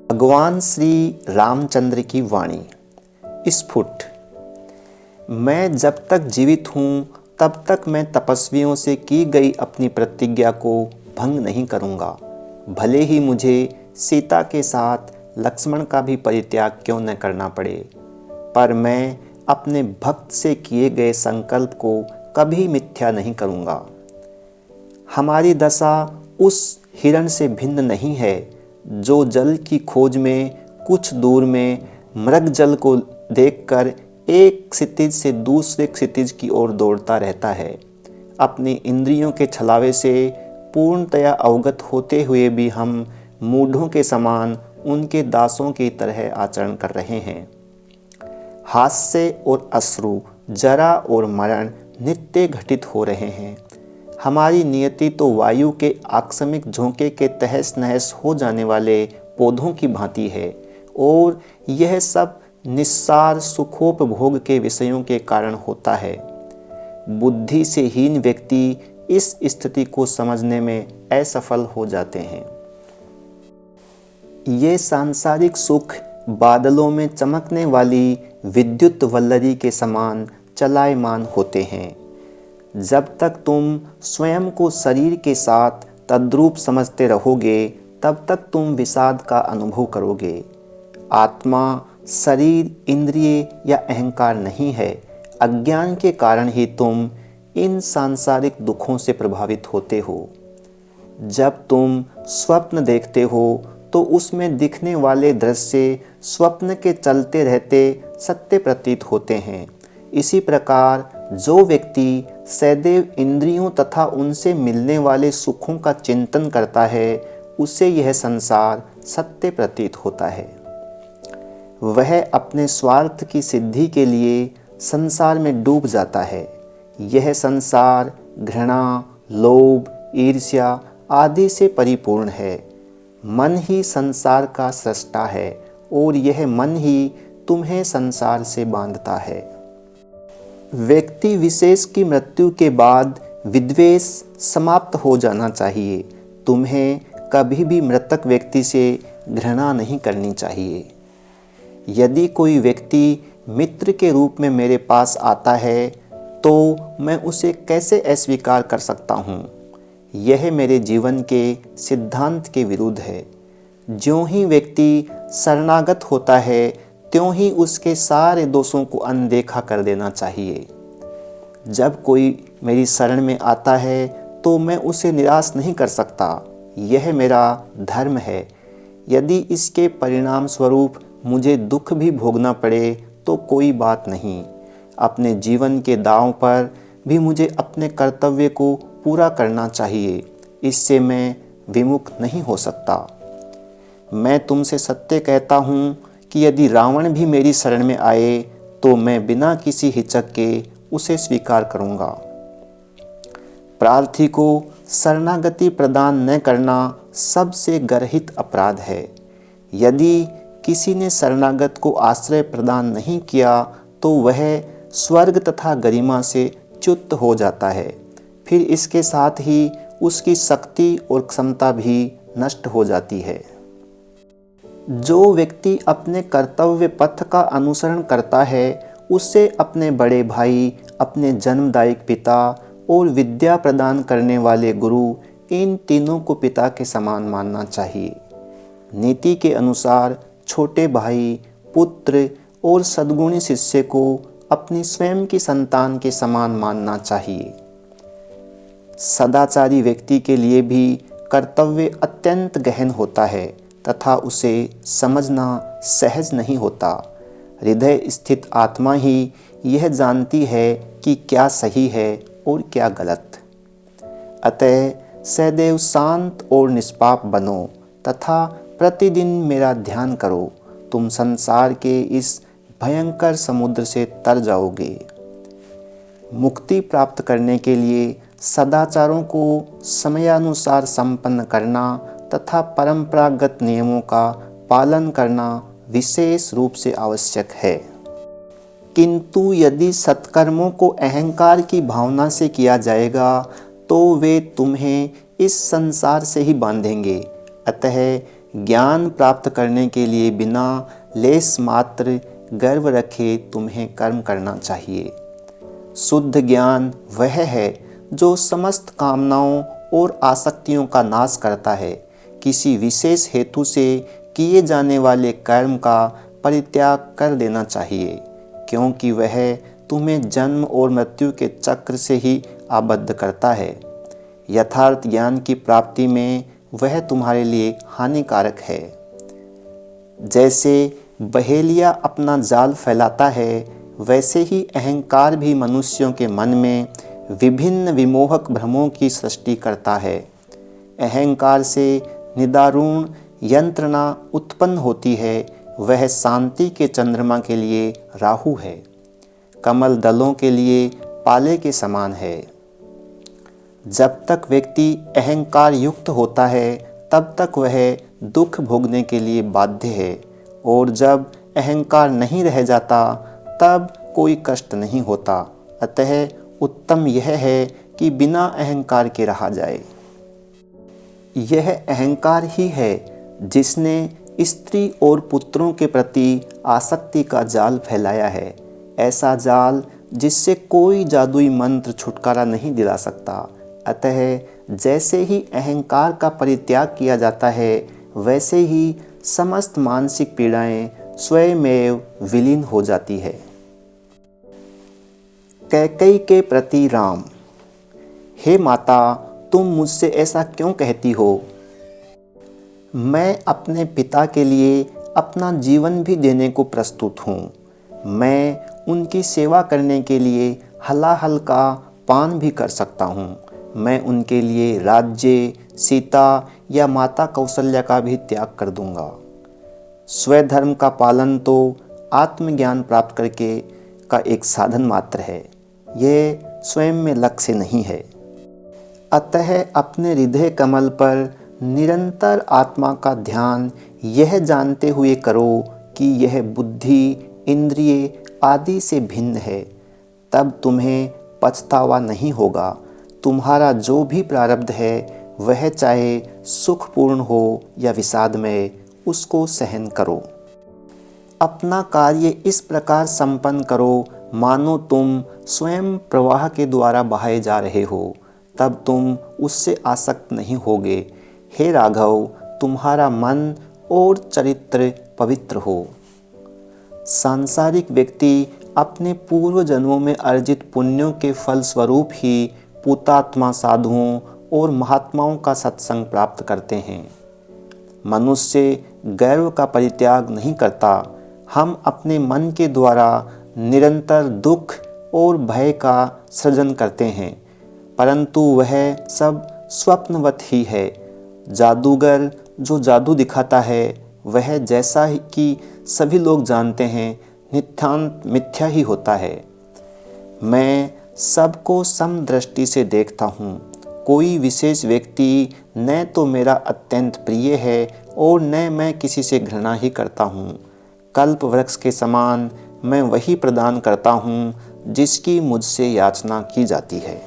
भगवान श्री रामचंद्र की वाणी। स्फुट। मैं जब तक जीवित हूँ तब तक मैं तपस्वियों से की गई अपनी प्रतिज्ञा को भंग नहीं करूँगा, भले ही मुझे सीता के साथ लक्ष्मण का भी परित्याग क्यों न करना पड़े। पर मैं अपने भक्त से किए गए संकल्प को कभी मिथ्या नहीं करूँगा। हमारी दशा उस हिरण से भिन्न नहीं है जो जल की खोज में कुछ दूर में मृग जल को देखकर एक क्षितिज से दूसरे क्षितिज की ओर दौड़ता रहता है। अपनी इंद्रियों के छलावे से पूर्णतया अवगत होते हुए भी हम मूढ़ों के समान उनके दासों की तरह आचरण कर रहे हैं। हास्य और अश्रु, जरा और मरण नित्य घटित हो रहे हैं। हमारी नियति तो वायु के आकस्मिक झोंके के तहस नहस हो जाने वाले पौधों की भांति है, और यह सब निस्सार सुखोपभोग के विषयों के कारण होता है। बुद्धि से हीन व्यक्ति इस स्थिति को समझने में असफल हो जाते हैं। ये सांसारिक सुख बादलों में चमकने वाली विद्युत वल्लरी के समान चलायमान होते हैं। जब तक तुम स्वयं को शरीर के साथ तद्रूप समझते रहोगे तब तक तुम विषाद का अनुभव करोगे। आत्मा शरीर, इंद्रिय या अहंकार नहीं है। अज्ञान के कारण ही तुम इन सांसारिक दुखों से प्रभावित होते हो। जब तुम स्वप्न देखते हो तो उसमें दिखने वाले दृश्य स्वप्न के चलते रहते सत्य प्रतीत होते हैं। इसी प्रकार जो व्यक्ति सदैव इंद्रियों तथा उनसे मिलने वाले सुखों का चिंतन करता है, उसे यह संसार सत्य प्रतीत होता है। वह अपने स्वार्थ की सिद्धि के लिए संसार में डूब जाता है। यह संसार घृणा, लोभ, ईर्ष्या आदि से परिपूर्ण है। मन ही संसार का सृष्टा है और यह मन ही तुम्हें संसार से बांधता है। व्यक्ति विशेष की मृत्यु के बाद विद्वेष समाप्त हो जाना चाहिए। तुम्हें कभी भी मृतक व्यक्ति से घृणा नहीं करनी चाहिए। यदि कोई व्यक्ति मित्र के रूप में मेरे पास आता है तो मैं उसे कैसे अस्वीकार कर सकता हूँ? यह मेरे जीवन के सिद्धांत के विरुद्ध है। ज्यों ही व्यक्ति शरणागत होता है त्यों ही उसके सारे दोषों को अनदेखा कर देना चाहिए। जब कोई मेरी शरण में आता है तो मैं उसे निराश नहीं कर सकता। यह मेरा धर्म है। यदि इसके परिणाम स्वरूप मुझे दुख भी भोगना पड़े तो कोई बात नहीं। अपने जीवन के दांव पर भी मुझे अपने कर्तव्य को पूरा करना चाहिए। इससे मैं विमुख नहीं हो सकता। मैं तुमसे सत्य कहता हूँ कि यदि रावण भी मेरी शरण में आए तो मैं बिना किसी हिचक के उसे स्वीकार करूँगा। प्रार्थी को शरणागति प्रदान न करना सबसे गर्हित अपराध है। यदि किसी ने शरणागत को आश्रय प्रदान नहीं किया तो वह स्वर्ग तथा गरिमा से च्युत हो जाता है। फिर इसके साथ ही उसकी शक्ति और क्षमता भी नष्ट हो जाती है। जो व्यक्ति अपने कर्तव्य पथ का अनुसरण करता है उसे अपने बड़े भाई, अपने जन्मदायक पिता और विद्या प्रदान करने वाले गुरु, इन तीनों को पिता के समान मानना चाहिए। नीति के अनुसार छोटे भाई, पुत्र और सद्गुणी शिष्य को अपनी स्वयं की संतान के समान मानना चाहिए। सदाचारी व्यक्ति के लिए भी कर्तव्य अत्यंत गहन होता है तथा उसे समझना सहज नहीं होता। हृदय स्थित आत्मा ही यह जानती है कि क्या सही है और क्या गलत। अतः सदैव शांत और निष्पाप बनो तथा प्रतिदिन मेरा ध्यान करो। तुम संसार के इस भयंकर समुद्र से तर जाओगे। मुक्ति प्राप्त करने के लिए सदाचारों को समयानुसार संपन्न करना तथा परंपरागत नियमों का पालन करना विशेष रूप से आवश्यक है। किंतु यदि सत्कर्मों को अहंकार की भावना से किया जाएगा तो वे तुम्हें इस संसार से ही बांधेंगे। अतः ज्ञान प्राप्त करने के लिए बिना लेस मात्र गर्व रखे तुम्हें कर्म करना चाहिए। शुद्ध ज्ञान वह है जो समस्त कामनाओं और आसक्तियों का नाश करता है। किसी विशेष हेतु से किए जाने वाले कर्म का परित्याग कर देना चाहिए, क्योंकि वह तुम्हें जन्म और मृत्यु के चक्र से ही आबद्ध करता है। यथार्थ ज्ञान की प्राप्ति में वह तुम्हारे लिए हानिकारक है। जैसे बहेलिया अपना जाल फैलाता है, वैसे ही अहंकार भी मनुष्यों के मन में विभिन्न विमोहक भ्रमों की सृष्टि करता है। अहंकार से निदारुण यंत्रणा उत्पन्न होती है। वह शांति के चंद्रमा के लिए राहु है, कमल दलों के लिए पाले के समान है। जब तक व्यक्ति अहंकार युक्त होता है, तब तक वह दुख भोगने के लिए बाध्य है, और जब अहंकार नहीं रह जाता तब कोई कष्ट नहीं होता। अतः उत्तम यह है कि बिना अहंकार के रहा जाए। यह अहंकार ही है जिसने स्त्री और पुत्रों के प्रति आसक्ति का जाल फैलाया है, ऐसा जाल जिससे कोई जादुई मंत्र छुटकारा नहीं दिला सकता। अतः जैसे ही अहंकार का परित्याग किया जाता है, वैसे ही समस्त मानसिक पीड़ाएं स्वयमेव विलीन हो जाती है। कैकेयी के प्रति राम। हे माता, तुम मुझसे ऐसा क्यों कहती हो? मैं अपने पिता के लिए अपना जीवन भी देने को प्रस्तुत हूँ। मैं उनकी सेवा करने के लिए हलाहल का पान भी कर सकता हूँ। मैं उनके लिए राज्य, सीता या माता कौशल्या का भी त्याग कर दूंगा। स्वधर्म का पालन तो आत्मज्ञान प्राप्त करके का एक साधन मात्र है, यह स्वयं में लक्ष्य नहीं है। अतः अपने हृदय कमल पर निरंतर आत्मा का ध्यान यह जानते हुए करो कि यह बुद्धि, इंद्रिय आदि से भिन्न है। तब तुम्हें पछतावा नहीं होगा। तुम्हारा जो भी प्रारब्ध है, वह चाहे सुखपूर्ण हो या विषादमय, उसको सहन करो। अपना कार्य इस प्रकार संपन्न करो मानो तुम स्वयं प्रवाह के द्वारा बहाए जा रहे हो, तब तुम उससे आसक्त नहीं होगे। हे राघव, तुम्हारा मन और चरित्र पवित्र हो। सांसारिक व्यक्ति अपने पूर्व जन्मों में अर्जित पुण्यों के फल स्वरूप ही पूतात्मा साधुओं और महात्माओं का सत्संग प्राप्त करते हैं। मनुष्य गर्व का परित्याग नहीं करता। हम अपने मन के द्वारा निरंतर दुख और भय का सृजन करते हैं, परंतु वह सब स्वप्नवत ही है। जादूगर जो जादू दिखाता है, वह जैसा कि सभी लोग जानते हैं नित्यांत मिथ्या ही होता है। मैं सबको समदृष्टि से देखता हूँ। कोई विशेष व्यक्ति न तो मेरा अत्यंत प्रिय है और न मैं किसी से घृणा ही करता हूँ। कल्प वृक्ष के समान मैं वही प्रदान करता हूँ जिसकी मुझसे याचना की जाती है।